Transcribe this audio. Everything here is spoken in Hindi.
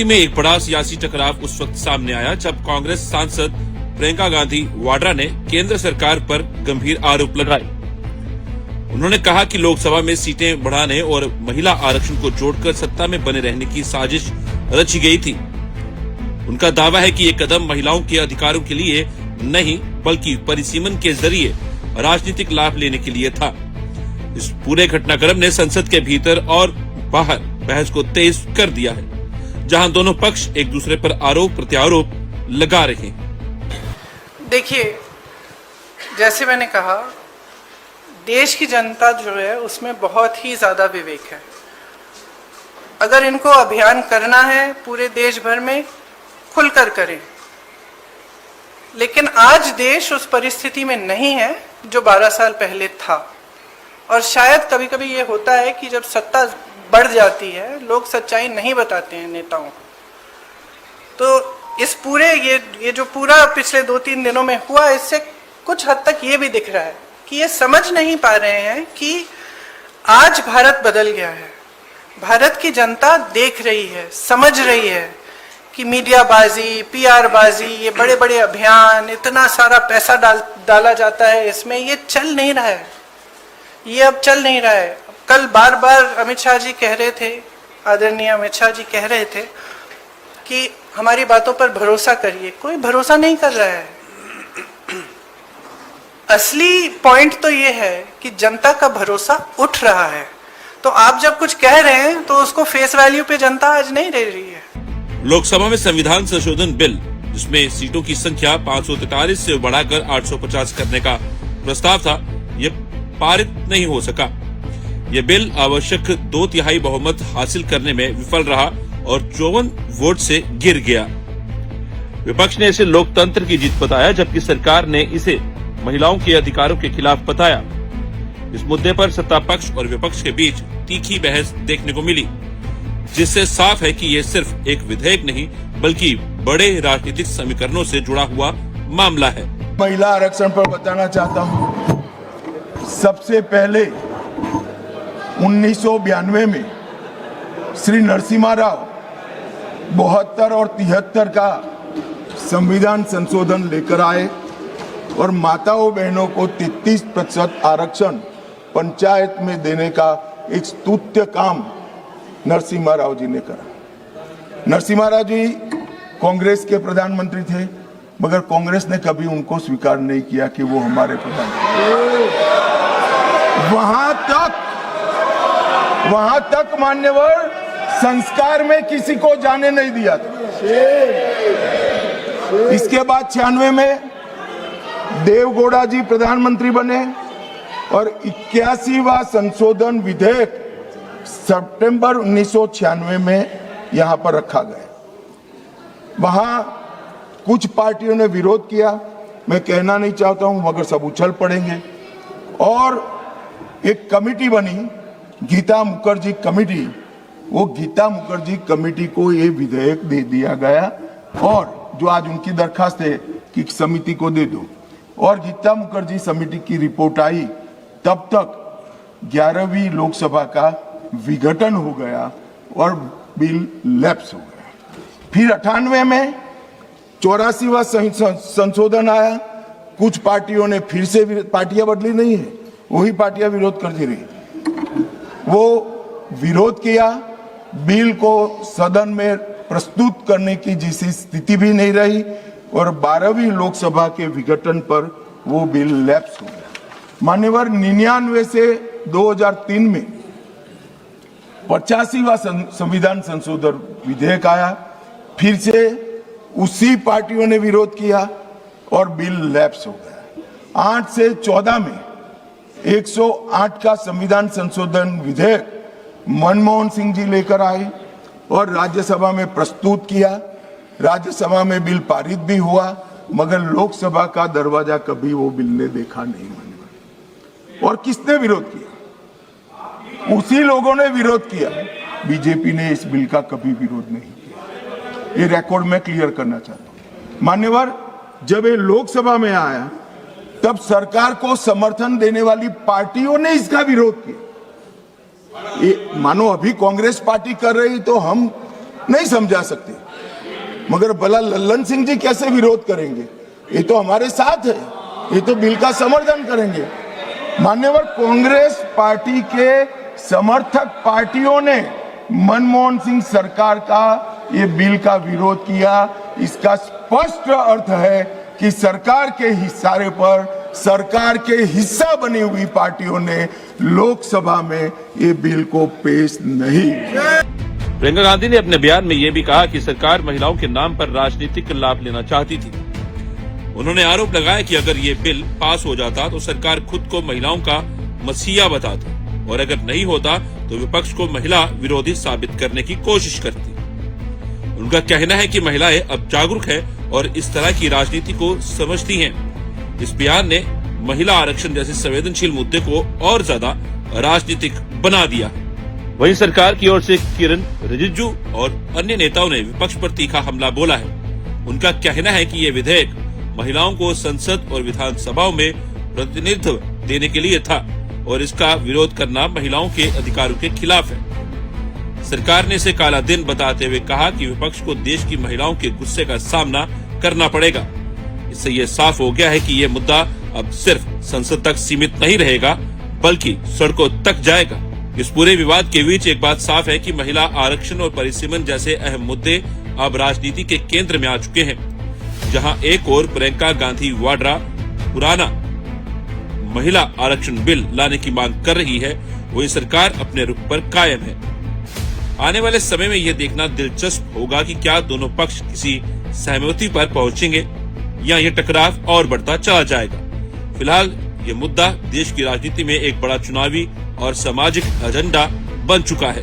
राजनीति में एक बड़ा सियासी टकराव उस वक्त सामने आया जब कांग्रेस सांसद प्रियंका गांधी वाड्रा ने केंद्र सरकार पर गंभीर आरोप लगाए। उन्होंने कहा कि लोकसभा में सीटें बढ़ाने और महिला आरक्षण को जोड़कर सत्ता में बने रहने की साजिश रची गई थी। उनका दावा है कि ये कदम महिलाओं के अधिकारों के लिए नहीं बल्कि परिसीमन के जरिए राजनीतिक लाभ लेने के लिए था। इस पूरे घटनाक्रम ने संसद के भीतर और बाहर बहस को तेज कर दिया है, जहां दोनों पक्ष एक दूसरे पर आरोप प्रत्यारोप लगा रहे हैं। देखिए, जैसे मैंने कहा, देश की जनता जो है उसमें बहुत ही ज्यादा विवेक है। अगर इनको अभियान करना है पूरे देश भर में, खुलकर करें। लेकिन आज देश उस परिस्थिति में नहीं है जो 12 साल पहले था। और शायद कभी कभी ये होता है कि जब सत्ता बढ़ जाती है, लोग सच्चाई नहीं बताते हैं नेताओं को। तो इस पूरे ये जो पूरा पिछले 2-3 दिनों में हुआ, इससे कुछ हद तक ये भी दिख रहा है कि ये समझ नहीं पा रहे हैं कि आज भारत बदल गया है। भारत की जनता देख रही है, समझ रही है कि मीडिया बाजी, पीआर बाजी, ये बड़े बड़े अभियान, इतना सारा पैसा डाला जाता है इसमें, ये चल नहीं रहा है। ये अब चल नहीं रहा है। कल बार बार अमित शाह जी कह रहे थे, आदरणीय अमित शाह जी कह रहे थे कि हमारी बातों पर भरोसा करिए। कोई भरोसा नहीं कर रहा है। असली पॉइंट तो ये है कि जनता का भरोसा उठ रहा है। तो आप जब कुछ कह रहे हैं तो उसको फेस वैल्यू पे जनता आज नहीं दे रही है। लोकसभा में संविधान संशोधन बिल, जिसमें सीटों की संख्या 543 से बढ़ाकर 850 करने का प्रस्ताव था, ये पारित नहीं हो सका। ये बिल आवश्यक 2/3 बहुमत हासिल करने में विफल रहा और 54 वोट से गिर गया। विपक्ष ने इसे लोकतंत्र की जीत बताया, जबकि सरकार ने इसे महिलाओं के अधिकारों के खिलाफ बताया। इस मुद्दे पर सत्ता पक्ष और विपक्ष के बीच तीखी बहस देखने को मिली, जिससे साफ है कि ये सिर्फ एक विधेयक नहीं बल्कि बड़े राजनीतिक समीकरणों से जुड़ा हुआ मामला है। महिला आरक्षण पर बताना चाहता हूँ। सबसे पहले 1992 में श्री नरसिम्हा राव 72 और 73 का संविधान संशोधन लेकर आए और माताओं बहनों को 33% आरक्षण पंचायत में देने का एक स्तुत्य काम नरसिम्हा राव जी ने करा। नरसिम्हा राव जी कांग्रेस के प्रधानमंत्री थे, मगर कांग्रेस ने कभी उनको स्वीकार नहीं किया कि वो हमारे प्रधानमंत्री। वहां तक मान्यवर संस्कार में किसी को जाने नहीं दिया था। इसके बाद 96 में देवगौड़ा जी प्रधानमंत्री बने और 81वां संशोधन विधेयक सितंबर 1996 में यहां पर रखा गया। वहां कुछ पार्टियों ने विरोध किया, मैं कहना नहीं चाहता हूं, मगर सब उछल पड़ेंगे। और एक कमेटी बनी, गीता मुखर्जी कमेटी। वो गीता मुखर्जी कमेटी को ये विधेयक दे दिया गया और जो आज उनकी दरखास्त है कि समिति को दे दो, और गीता मुखर्जी समिति की रिपोर्ट आई, तब तक 11वीं लोकसभा का विघटन हो गया और बिल लैप्स हो गया। फिर 98 में 84वां संशोधन आया। कुछ पार्टियों ने फिर से, पार्टियां बदली नहीं है, वही पार्टियां विरोध करती रही। वो विरोध किया, बिल को सदन में प्रस्तुत करने की जैसी स्थिति भी नहीं रही और 12वीं लोकसभा के विघटन पर वो बिल लैप्स हो गया। मान्यवर 99 से 2003 में 85वां संविधान संशोधन विधेयक आया, फिर से उसी पार्टियों ने विरोध किया और बिल लैप्स हो गया। 8 से 14 में 108 का संविधान संशोधन विधेयक मनमोहन सिंह जी लेकर आए और राज्यसभा में प्रस्तुत किया। राज्यसभा में बिल पारित भी हुआ, मगर लोकसभा का दरवाजा कभी वो बिल ने देखा नहीं। और किसने विरोध किया? उसी लोगों ने विरोध किया। बीजेपी ने इस बिल का कभी विरोध नहीं किया। ये रिकॉर्ड में क्लियर करना चाहता हूं। मान्यवर, जब ये लोकसभा में आया तब सरकार को समर्थन देने वाली पार्टियों ने इसका विरोध किया। मानो अभी कांग्रेस पार्टी कर रही तो हम नहीं समझा सकते, मगर भला लल्लन सिंह जी कैसे विरोध करेंगे? ये तो हमारे साथ है, ये तो बिल का समर्थन करेंगे। मान्यवर कांग्रेस पार्टी के समर्थक पार्टियों ने मनमोहन सिंह सरकार का ये बिल का विरोध किया। इसका स्पष्ट अर्थ है कि सरकार के इशारे पर सरकार के हिस्सा बनी हुई पार्टियों ने लोकसभा में ये बिल को पेश नहीं। प्रियंका गांधी ने अपने बयान में ये भी कहा कि सरकार महिलाओं के नाम पर राजनीतिक लाभ लेना चाहती थी। उन्होंने आरोप लगाया कि अगर ये बिल पास हो जाता तो सरकार खुद को महिलाओं का मसीहा बताती और अगर नहीं होता तो विपक्ष को महिला विरोधी साबित करने की कोशिश करती। उनका कहना है कि महिलाएं अब जागरूक है और इस तरह की राजनीति को समझती हैं। इस बयान ने महिला आरक्षण जैसे संवेदनशील मुद्दे को और ज्यादा राजनीतिक बना दिया। वहीं सरकार की ओर से किरण रिजिजू और अन्य नेताओं ने विपक्ष पर तीखा हमला बोला है। उनका कहना है कि ये विधेयक महिलाओं को संसद और विधानसभाओं में प्रतिनिधित्व देने के लिए था और इसका विरोध करना महिलाओं के अधिकारों के खिलाफ है। सरकार ने इसे काला दिन बताते हुए कहा कि विपक्ष को देश की महिलाओं के गुस्से का सामना करना पड़ेगा। इससे ये साफ हो गया है कि ये मुद्दा अब सिर्फ संसद तक सीमित नहीं रहेगा बल्कि सड़कों तक जाएगा। इस पूरे विवाद के बीच एक बात साफ है कि महिला आरक्षण और परिसीमन जैसे अहम मुद्दे अब राजनीति के केंद्र में आ चुके हैं। जहां एक ओर प्रियंका गांधी वाड्रा पुराना महिला आरक्षण बिल लाने की मांग कर रही है, वही सरकार अपने रुख पर कायम है। आने वाले समय में यह देखना दिलचस्प होगा कि क्या दोनों पक्ष किसी सहमति पर पहुंचेंगे या ये टकराव और बढ़ता चला जाएगा। फिलहाल ये मुद्दा देश की राजनीति में एक बड़ा चुनावी और सामाजिक एजेंडा बन चुका है।